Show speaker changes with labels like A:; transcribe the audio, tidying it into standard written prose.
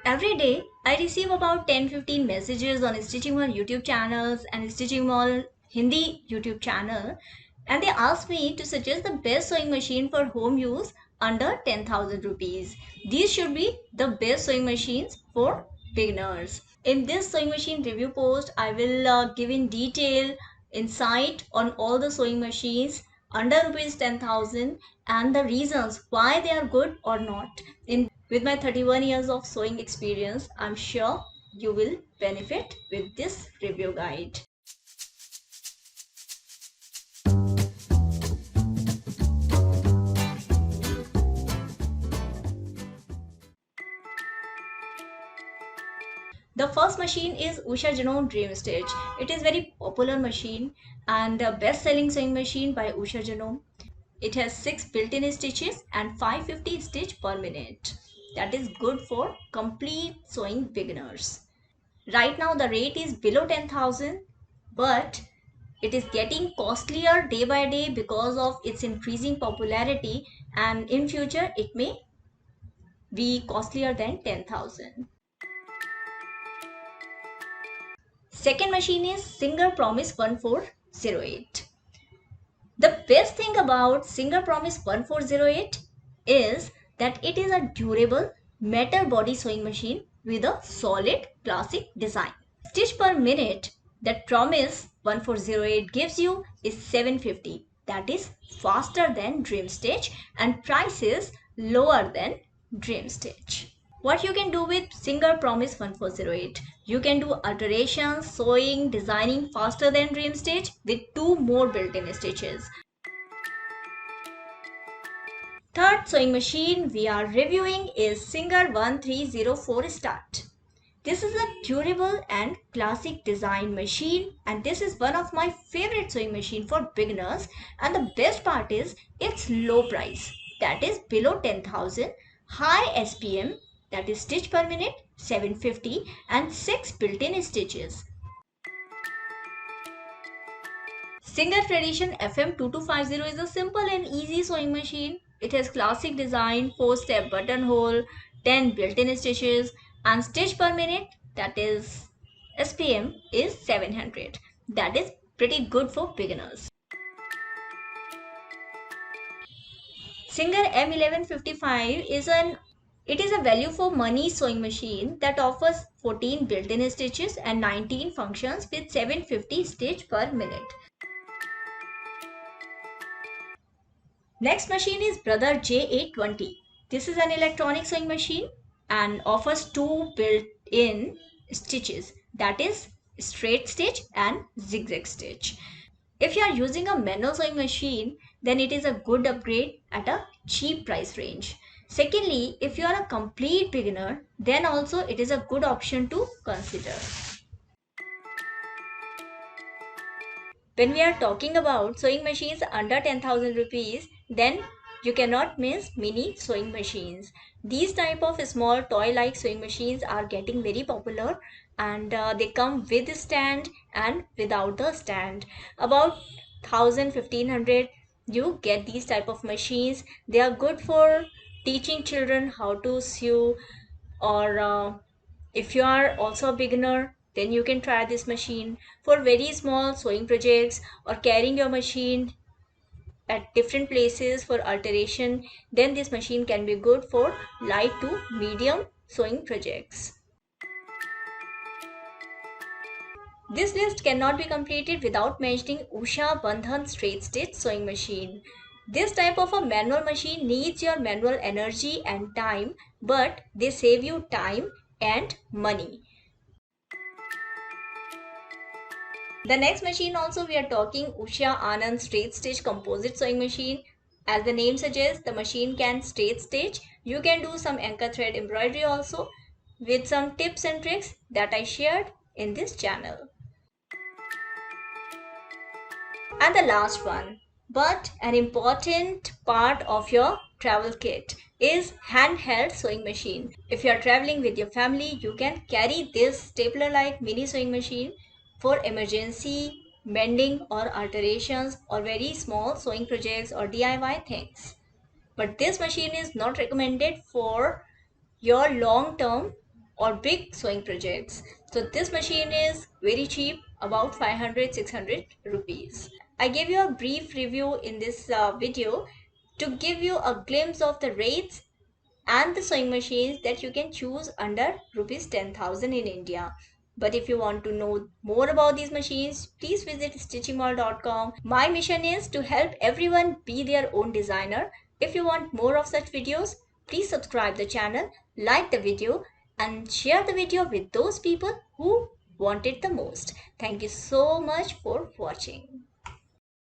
A: Every day, I receive about 10-15 messages on Stitching Mall YouTube channels and Stitching Mall Hindi YouTube channel, and they ask me to suggest the best sewing machine for home use under 10,000 rupees. These should be the best sewing machines for beginners. In this sewing machine review post, I will give in detail insight on all the sewing machines under rupees 10,000 and the reasons why they are good or not. With my 31 years of sewing experience, I'm sure you will benefit with this review guide. The first machine is Usha Janome Dream Stitch. It is very popular machine and the best selling sewing machine by Usha Janome. It has 6 built-in stitches and 550 stitch per minute. That is good for complete sewing beginners. Right now the rate is below 10,000, but it is getting costlier day by day because of its increasing popularity, and in future it may be costlier than 10,000. Second machine is Singer Promise 1408. The best thing about Singer Promise 1408 is that it is a durable metal body sewing machine with a solid classic design. Stitch per minute that Promise 1408 gives you is 750. That is faster than Dream Stitch and price is lower than Dream Stitch. What you can do with Singer Promise 1408? You can do alterations, sewing, designing faster than Dream Stitch with 2 more built-in stitches. Third sewing machine we are reviewing is Singer 1304 Start. This is a durable and classic design machine, and this is one of my favorite sewing machine for beginners, and the best part is its low price, that is below 10,000, high SPM, that is stitch per minute 750 and 6 built-in stitches. Singer Tradition FM2250 is a simple and easy sewing machine. It has classic design, 4-step buttonhole, 10 built-in stitches and stitch per minute, that is SPM is 700. That is pretty good for beginners. Singer M1155 is a value for money sewing machine that offers 14 built-in stitches and 19 functions with 750 stitch per minute. Next machine is Brother J820. This is an electronic sewing machine and offers 2 built-in stitches, that is straight stitch and zigzag stitch. If you are using a manual sewing machine, then it is a good upgrade at a cheap price range. Secondly, if you are a complete beginner, then also it is a good option to consider. When we are talking about sewing machines under 10,000 rupees, then you cannot miss mini sewing machines. These type of small toy-like sewing machines are getting very popular, and they come with stand and without the stand. About 1,000-1,500 you get these type of machines. They are good for teaching children how to sew, or if you are also a beginner, then you can try this machine for very small sewing projects or carrying your machine at different places for alteration. Then this machine can be good for light to medium sewing projects. This list cannot be completed without mentioning Usha Bandhan Straight Stitch Sewing Machine. This type of a manual machine needs your manual energy and time, but they save you time and money. The next machine also we are talking Usha Anand Straight Stitch Composite Sewing Machine. As the name suggests, the machine can straight stitch. You can do some anchor thread embroidery also with some tips and tricks that I shared in this channel. And the last one, but an important part of your travel kit, is handheld sewing machine. If you are traveling with your family, you can carry this stapler like mini sewing machine for emergency mending or alterations or very small sewing projects or DIY things. But this machine is not recommended for your long term or big sewing projects. So this machine is very cheap, about 500-600 rupees. I gave you a brief review in this video to give you a glimpse of the rates and the sewing machines that you can choose under rupees 10,000 in India. But if you want to know more about these machines, please visit stitchingmall.com. My mission is to help everyone be their own designer. If you want more of such videos, please subscribe the channel, like the video and share the video with those people who want it the most. Thank you so much for watching.